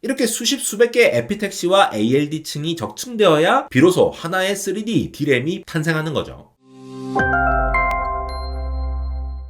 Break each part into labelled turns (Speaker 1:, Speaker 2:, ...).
Speaker 1: 이렇게 수십 수백 개의 에피택시와 ALD층이 적층되어야 비로소 하나의 3D D램이 탄생하는 거죠.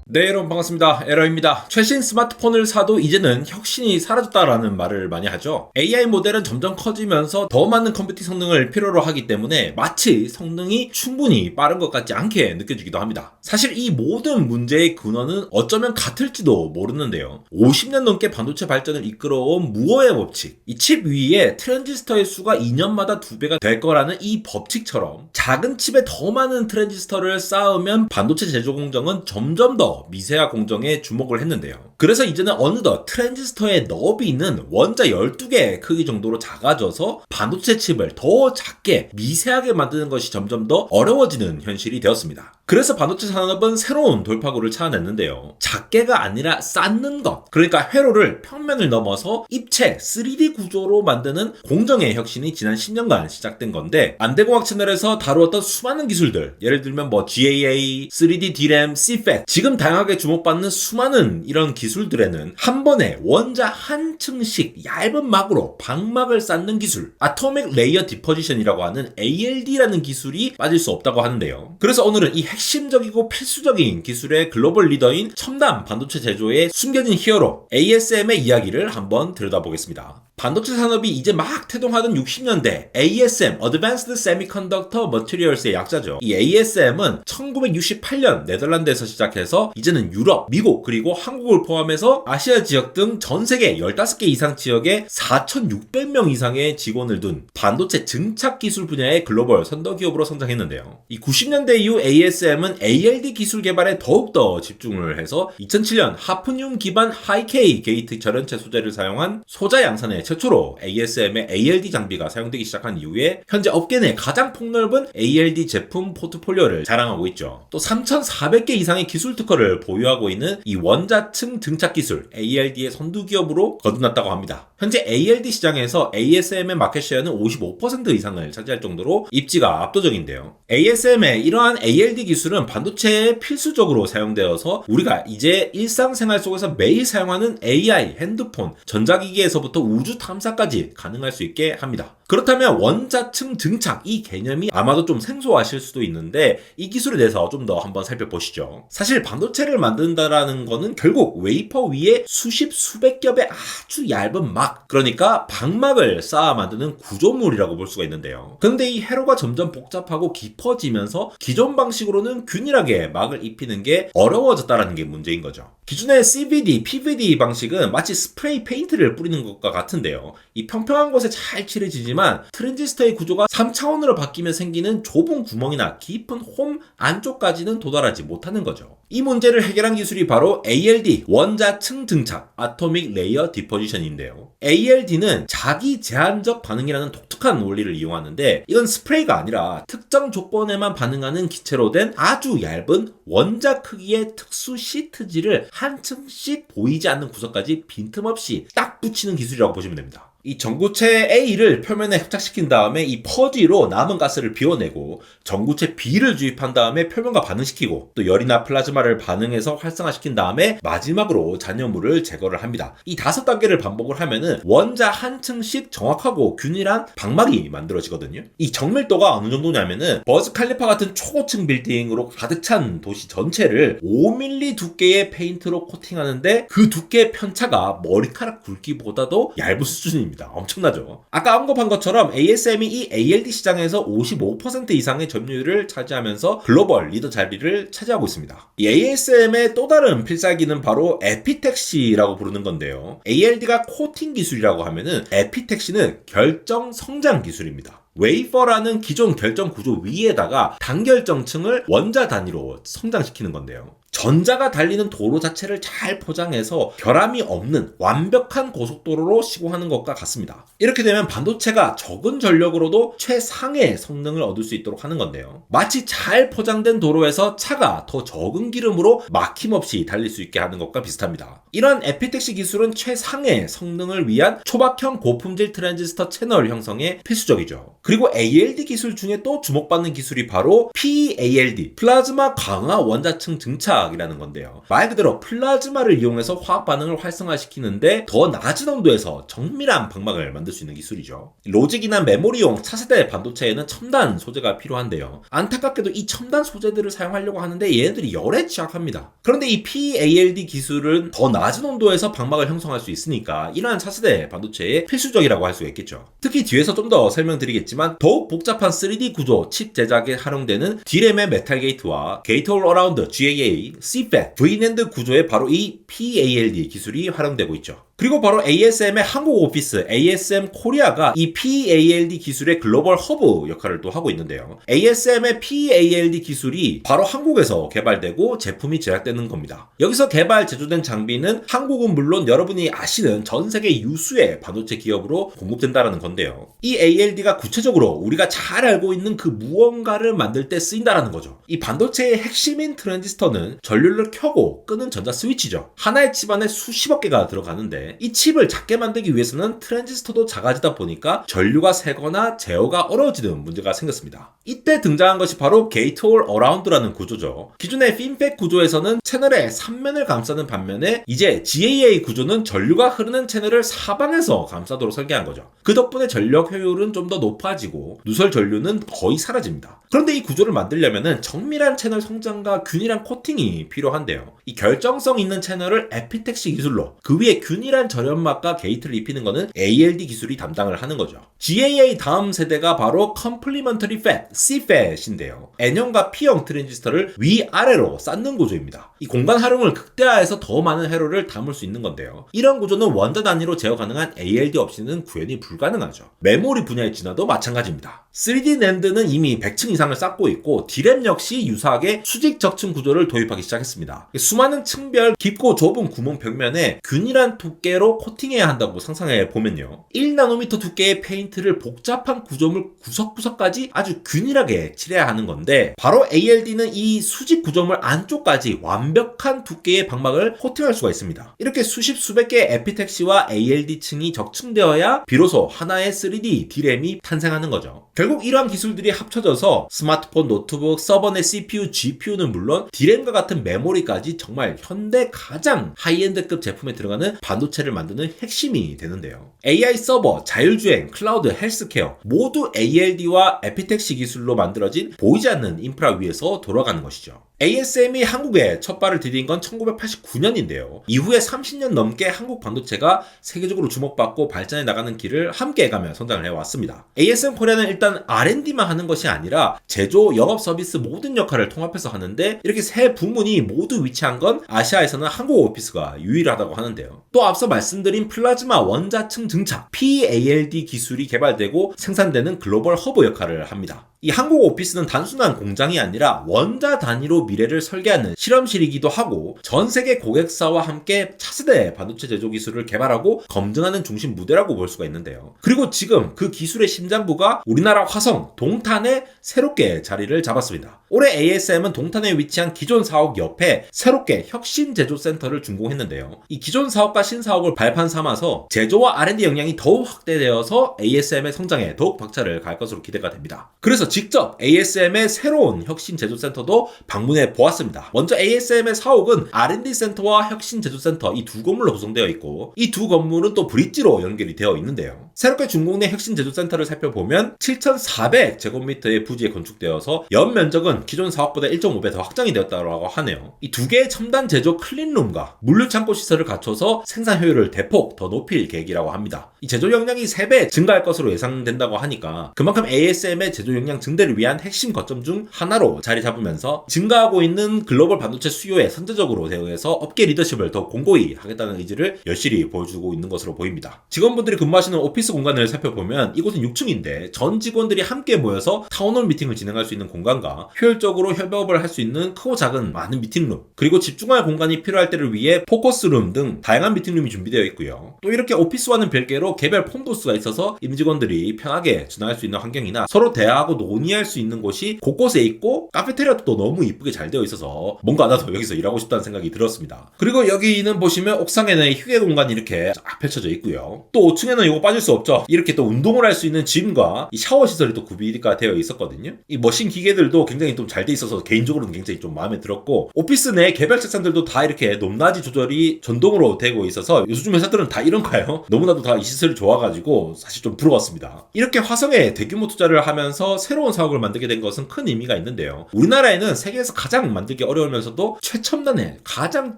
Speaker 1: 네, 여러분 반갑습니다. 에러입니다. 최신 스마트폰을 사도 이제는 혁신이 사라졌다라는 말을 많이 하죠. AI 모델은 점점 커지면서 더 많은 컴퓨팅 성능을 필요로 하기 때문에 마치 성능이 충분히 빠른 것 같지 않게 느껴지기도 합니다. 사실 이 모든 문제의 근원은 어쩌면 같을지도 모르는데요. 50년 넘게 반도체 발전을 이끌어온 무어의 법칙, 이 칩 위에 트랜지스터의 수가 2년마다 2배가 될 거라는 이 법칙처럼 작은 칩에 더 많은 트랜지스터를 쌓으면 반도체 제조 공정은 점점 더 미세화 공정에 주목을 했는데요. 그래서 이제는 어느덧 트랜지스터의 너비는 원자 12개 크기 정도로 작아져서 반도체 칩을 더 작게 미세하게 만드는 것이 점점 더 어려워지는 현실이 되었습니다. 그래서 반도체 산업은 새로운 돌파구를 찾아냈는데요. 작게가 아니라 쌓는 것, 그러니까 회로를 평면을 넘어서 입체 3D 구조로 만드는 공정의 혁신이 지난 10년간 시작된 건데, 안대공학 채널에서 다루었던 수많은 기술들, 예를 들면 GAA, 3D DRAM, CFET, 지금 다양하게 주목받는 수많은 이런 기술들에는 한 번에 원자 한 층씩 얇은 막으로 방막을 쌓는 기술, 아토믹 레이어 디포지션이라고 하는 ALD라는 기술이 빠질 수 없다고 하는데요. 그래서 오늘은 이 핵심적이고 필수적인 기술의 글로벌 리더인 첨단 반도체 제조의 숨겨진 히어로 ASM의 이야기를 한번 들여다보겠습니다. 반도체 산업이 이제 막 태동하던 60년대 ASM, Advanced Semiconductor Materials의 약자죠. 이 ASM은 1968년 네덜란드에서 시작해서 이제는 유럽, 미국, 그리고 한국을 포함해서 아시아 지역 등 전 세계 15개 이상 지역에 4,600명 이상의 직원을 둔 반도체 증착 기술 분야의 글로벌 선도 기업으로 성장했는데요. 이 90년대 이후 ASM은 ALD 기술 개발에 더욱더 집중을 해서 2007년 하프늄 기반 하이-K 게이트 절연체 소재를 사용한 소자 양산에 최초로 ASM의 ALD 장비가 사용되기 시작한 이후에 현재 업계 내 가장 폭넓은 ALD 제품 포트폴리오를 자랑하고 있죠. 또 3,400개 이상의 기술 특허를 보유하고 있는 이 원자층 증착 기술 ALD의 선두 기업으로 거듭났다고 합니다. 현재 ALD 시장에서 ASM의 마켓쉐어는 55% 이상을 차지할 정도로 입지가 압도적인데요. ASM의 이러한 ALD 기술은 반도체에 필수적으로 사용되어서 우리가 이제 일상생활 속에서 매일 사용하는 AI, 핸드폰, 전자기기에서부터 우주 탐사까지 가능할 수 있게 합니다. 그렇다면 원자층 증착 이 개념이 아마도 좀 생소하실 수도 있는데 이 기술에 대해서 좀 더 한번 살펴보시죠. 사실 반도체를 만든다라는 거는 결국 웨이퍼 위에 수십 수백 겹의 아주 얇은 막, 그러니까 방막을 쌓아 만드는 구조물이라고 볼 수가 있는데요. 근데 이 회로가 점점 복잡하고 깊어지면서 기존 방식으로는 균일하게 막을 입히는 게 어려워졌다는 게 문제인 거죠. 기존의 CVD, PVD 방식은 마치 스프레이 페인트를 뿌리는 것과 같은데요. 이 평평한 곳에 잘 칠해지지만 트랜지스터의 구조가 3차원으로 바뀌면 생기는 좁은 구멍이나 깊은 홈 안쪽까지는 도달하지 못하는 거죠. 이 문제를 해결한 기술이 바로 ALD, 원자층 증착, 아토믹 레이어 디포지션인데요. ALD는 자기 제한적 반응이라는 독특한 원리를 이용하는데, 이건 스프레이가 아니라 특정 조건에만 반응하는 기체로 된 아주 얇은 원자 크기의 특수 시트지를 한 층씩 보이지 않는 구석까지 빈틈없이 딱 붙이는 기술이라고 보시면 됩니다. 이 전구체 A를 표면에 흡착시킨 다음에 이 퍼지로 남은 가스를 비워내고 전구체 B를 주입한 다음에 표면과 반응시키고 또 열이나 플라즈마를 반응해서 활성화시킨 다음에 마지막으로 잔여물을 제거를 합니다. 이 5단계를 반복을 하면은 원자 한 층씩 정확하고 균일한 방막이 만들어지거든요. 이 정밀도가 어느 정도냐면은 버즈 칼리파 같은 초고층 빌딩으로 가득 찬 도시 전체를 5mm 두께의 페인트로 코팅하는데 그 두께의 편차가 머리카락 굵기보다도 얇은 수준입니다. 엄청나죠. 아까 언급한 것처럼 ASM이 이 ALD 시장에서 55% 이상의 점유율을 차지하면서 글로벌 리더 자리를 차지하고 있습니다. 이 ASM의 또 다른 필살기는 바로 에피택시라고 부르는 건데요. ALD가 코팅 기술이라고 하면은 에피택시는 결정 성장 기술입니다. 웨이퍼라는 기존 결정 구조 위에다가 단결정층을 원자 단위로 성장시키는 건데요. 전자가 달리는 도로 자체를 잘 포장해서 결함이 없는 완벽한 고속도로로 시공하는 것과 같습니다. 이렇게 되면 반도체가 적은 전력으로도 최상의 성능을 얻을 수 있도록 하는 건데요. 마치 잘 포장된 도로에서 차가 더 적은 기름으로 막힘없이 달릴 수 있게 하는 것과 비슷합니다. 이런 에피택시 기술은 최상의 성능을 위한 초박형 고품질 트랜지스터 채널 형성에 필수적이죠. 그리고 ALD 기술 중에 또 주목받는 기술이 바로 PALD, 플라즈마 강화 원자층 증착 화학이라는 건데요. 말 그대로 플라즈마를 이용해서 화학 반응을 활성화시키는데 더 낮은 온도에서 정밀한 방막을 만들 수 있는 기술이죠. 로직이나 메모리용 차세대 반도체에는 첨단 소재가 필요한데요. 안타깝게도 이 첨단 소재들을 사용하려고 하는데 얘네들이 열에 취약합니다. 그런데 이 PALD 기술은 더 낮은 온도에서 방막을 형성할 수 있으니까 이러한 차세대 반도체에 필수적이라고 할 수가 있겠죠. 특히 뒤에서 좀 더 설명드리겠지만 더욱 복잡한 3D 구조 칩 제작에 활용되는 D램의 메탈 게이트와 게이트 올 어라운드 GAA, CFET, VNAND 구조에 바로 이 PALD 기술이 활용되고 있죠. 그리고 바로 ASM의 한국 오피스 ASM 코리아가 이 PALD 기술의 글로벌 허브 역할을 또 하고 있는데요. ASM의 PALD 기술이 바로 한국에서 개발되고 제품이 제작되는 겁니다. 여기서 개발 제조된 장비는 한국은 물론 여러분이 아시는 전 세계 유수의 반도체 기업으로 공급된다는 건데요. 이 ALD가 구체적으로 우리가 잘 알고 있는 그 무언가를 만들 때 쓰인다는 거죠. 이 반도체의 핵심인 트랜지스터는 전류를 켜고 끄는 전자 스위치죠. 하나의 칩 안에 수십억 개가 들어가는데 이 칩을 작게 만들기 위해서는 트랜지스터도 작아지다 보니까 전류가 새거나 제어가 어려워지는 문제가 생겼습니다. 이때 등장한 것이 바로 게이트 올 어라운드라는 구조죠. 기존의 핀팩 구조에서는 채널의 3면을 감싸는 반면에 이제 GAA 구조는 전류가 흐르는 채널을 사방에서 감싸도록 설계한 거죠. 그 덕분에 전력 효율은 좀 더 높아지고 누설 전류는 거의 사라집니다. 그런데 이 구조를 만들려면 정밀한 채널 성장과 균일한 코팅이 필요한데요. 이 결정성 있는 채널을 에피텍시 기술로 그 위에 균일한 절연막과 게이트를 입히는 것은 ALD 기술이 담당을 하는 거죠. GAA 다음 세대가 바로 Complementary FET, CFET인데요. N형과 P형 트랜지스터를 위아래로 쌓는 구조입니다. 이 공간 활용을 극대화해서 더 많은 회로를 담을 수 있는 건데요. 이런 구조는 원자 단위로 제어 가능한 ALD 없이는 구현이 불가능하죠. 메모리 분야의 진화도 마찬가지입니다. 3D NAND는 이미 100층 이상을 쌓고 있고 D램 역시 유사하게 수직 적층 구조를 도입하기 시작했습니다. 수많은 층별 깊고 좁은 구멍 벽면에 균일한 두께로 코팅해야 한다고 상상해 보면요. 1나노미터 두께의 페인트를 복잡한 구조물 구석구석까지 아주 균일하게 칠해야 하는 건데 바로 ALD는 이 수직 구조물 안쪽까지 완벽한 두께의 방막을 코팅할 수가 있습니다. 이렇게 수십 수백 개의 에피텍시와 ALD 층이 적층되어야 비로소 하나의 3D D램이 탄생하는 거죠. 결국 이러한 기술들이 합쳐져서 스마트폰, 노트북, 서버 내 CPU, GPU는 물론 D램과 같은 메모리까지 정말 현대 가장 하이엔드급 제품에 들어가는 반도체를 만드는 핵심이 되는데요. AI 서버, 자율주행, 클라우드, 헬스케어 모두 ALD와 에피텍시 기술로 만들어진 보이지 않는 인프라 위에서 돌아가는 것이죠. ASM이 한국에 첫 발을 디딘 건 1989년인데요. 이후에 30년 넘게 한국 반도체가 세계적으로 주목받고 발전해 나가는 길을 함께 해가며 성장을 해왔습니다. ASM 코리아는 일단 R&D만 하는 것이 아니라 제조, 영업 서비스 모든 역할을 통합해서 하는데 이렇게 세 부문이 모두 위치한 건 아시아에서는 한국 오피스가 유일하다고 하는데요. 또 앞서 말씀드린 플라즈마 원자층 증착 PALD 기술이 개발되고 생산되는 글로벌 허브 역할을 합니다. 이 한국 오피스는 단순한 공장이 아니라 원자 단위로 미래를 설계하는 실험실이기도 하고 전 세계 고객사와 함께 차세대 반도체 제조 기술을 개발하고 검증하는 중심 무대라고 볼 수가 있는데요. 그리고 지금 그 기술의 심장부가 우리나라 화성 동탄에 새롭게 자리를 잡았습니다. 올해 ASM은 동탄에 위치한 기존 사옥 옆에 새롭게 혁신 제조센터를 준공했는데요. 이 기존 사옥과 신사옥을 발판 삼아서 제조와 R&D 역량이 더욱 확대되어서 ASM의 성장에 더욱 박차를 가할 것으로 기대가 됩니다. 그래서 직접 ASM의 새로운 혁신 제조센터도 방문해 보았습니다. 먼저 ASM의 사옥은 R&D 센터와 혁신 제조센터 이 두 건물로 구성되어 있고 이 두 건물은 또 브릿지로 연결이 되어 있는데요. 새롭게 준공된 혁신 제조센터를 살펴보면 7,400제곱미터의 부지에 건축되어서 연 면적은 기존 사옥보다 1.5배 더 확장이 되었다고 하네요. 이 두 개의 첨단 제조 클린룸과 물류창고 시설을 갖춰서 생산 효율을 대폭 더 높일 계획이라고 합니다. 이 제조 역량이 3배 증가할 것으로 예상된다고 하니까 그만큼 ASM의 제조 역량 증대를 위한 핵심 거점 중 하나로 자리 잡으면서 증가하고 있는 글로벌 반도체 수요에 선제적으로 대응해서 업계 리더십을 더 공고히 하겠다는 의지를 여실히 보여주고 있는 것으로 보입니다. 직원분들이 근무하시는 오피스 공간을 살펴보면 이곳은 6층인데 전 직원들이 함께 모여서 타운홀 미팅을 진행할 수 있는 공간과 효율적으로 협업을 할 수 있는 크고 작은 많은 미팅룸 그리고 집중할 공간이 필요할 때를 위해 포커스룸 등 다양한 미팅룸이 준비되어 있고요. 또 이렇게 오피스와는 별개로 개별 폰부스가 있어서 임직원들이 편하게 지나갈 수 있는 환경이나 서로 대화하고 논의할 수 있는 곳이 곳곳에 있고 카페테리아도 또 너무 이쁘게 잘 되어 있어서 뭔가 나도 여기서 일하고 싶다는 생각이 들었습니다. 그리고 여기는 보시면 옥상에는 휴게 공간이 이렇게 쫙 펼쳐져 있고요. 또 5층에는 이거 빠질 수 없죠. 이렇게 또 운동을 할 수 있는 짐과 이 샤워 시설이 또 구비가 되어 있었거든요. 이 머신 기계들도 굉장히 좀 잘 돼 있어서 개인적으로는 굉장히 좀 마음에 들었고, 오피스 내 개별 책상들도 다 이렇게 높낮이 조절이 전동으로 되고 있어서 요즘 회사들은 다 이런가요? 너무나도 다 이 시설이 좋아가지고 사실 좀 부러웠습니다. 이렇게 화성에 대규모 투자를 하면서 새로운 사업을 만들게 된 것은 큰 의미가 있는데요. 우리나라에는 세계에서 가장 만들기 어려우면서도 최첨단의 가장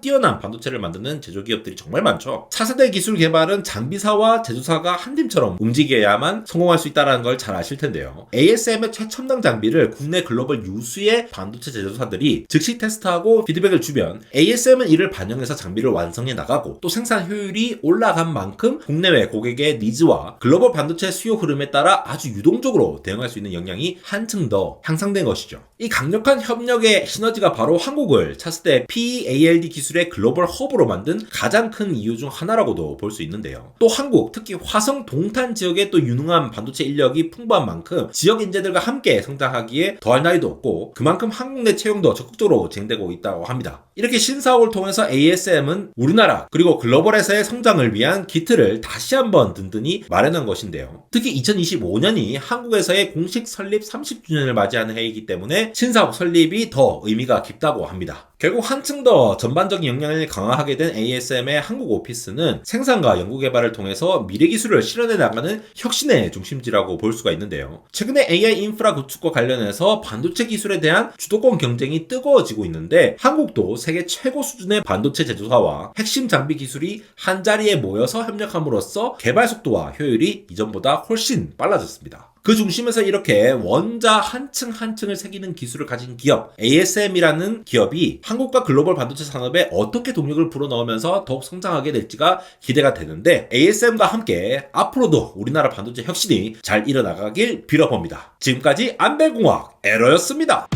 Speaker 1: 뛰어난 반도체를 만드는 제조기업들이 정말 많죠. 차세대 기술 개발은 장비사와 제조사가 한 팀처럼 움직여야만 성공할 수 있다는 걸 잘 아실 텐데요. ASM의 최첨단 장비를 국내 글로벌 유수의 반도체 제조사들이 즉시 테스트하고 피드백을 주면 ASM은 이를 반영해서 장비를 완성해 나가고, 또 생산 효율이 올라간 만큼 국내외 고객의 니즈와 글로벌 반도체 수요 흐름에 따라 아주 유동적으로 대응할 수 있는 역량이 한층 더 향상된 것이죠. 이 강력한 협력의 시너지가 바로 한국을 차세대 PALD 기술의 글로벌 허브로 만든 가장 큰 이유 중 하나라고도 볼 수 있는데요. 또 한국, 특히 화성 동탄 지역에 또 유능한 반도체 인력이 풍부한 만큼 지역 인재들과 함께 성장하기에 더할 나위도 없고, 그만큼 한국 내 채용도 적극적으로 진행되고 있다고 합니다. 이렇게 신사업을 통해서 ASM은 우리나라 그리고 글로벌에서의 성장을 위한 기틀을 다시 한번 든든히 마련한 것인데요. 특히 2025년이 한국에서의 공식 설립 30주년을 맞이하는 해이기 때문에 신사업 설립이 더 의미가 깊다고 합니다. 결국 한층 더 전반적인 역량을 강화하게 된 ASM의 한국 오피스는 생산과 연구개발을 통해서 미래 기술을 실현해 나가는 혁신의 중심지라고 볼 수가 있는데요. 최근에 AI 인프라 구축과 관련해서 반도체 기술에 대한 주도권 경쟁이 뜨거워지고 있는데, 한국도 세계 최고 수준의 반도체 제조사와 핵심 장비 기술이 한자리에 모여서 협력함으로써 개발 속도와 효율이 이전보다 훨씬 빨라졌습니다. 그 중심에서 이렇게 원자 한 층 한 층을 새기는 기술을 가진 기업 ASM이라는 기업이 한국과 글로벌 반도체 산업에 어떻게 동력을 불어넣으면서 더욱 성장하게 될지가 기대가 되는데, ASM과 함께 앞으로도 우리나라 반도체 혁신이 잘 일어나가길 빌어봅니다. 지금까지 안배공학 에러였습니다.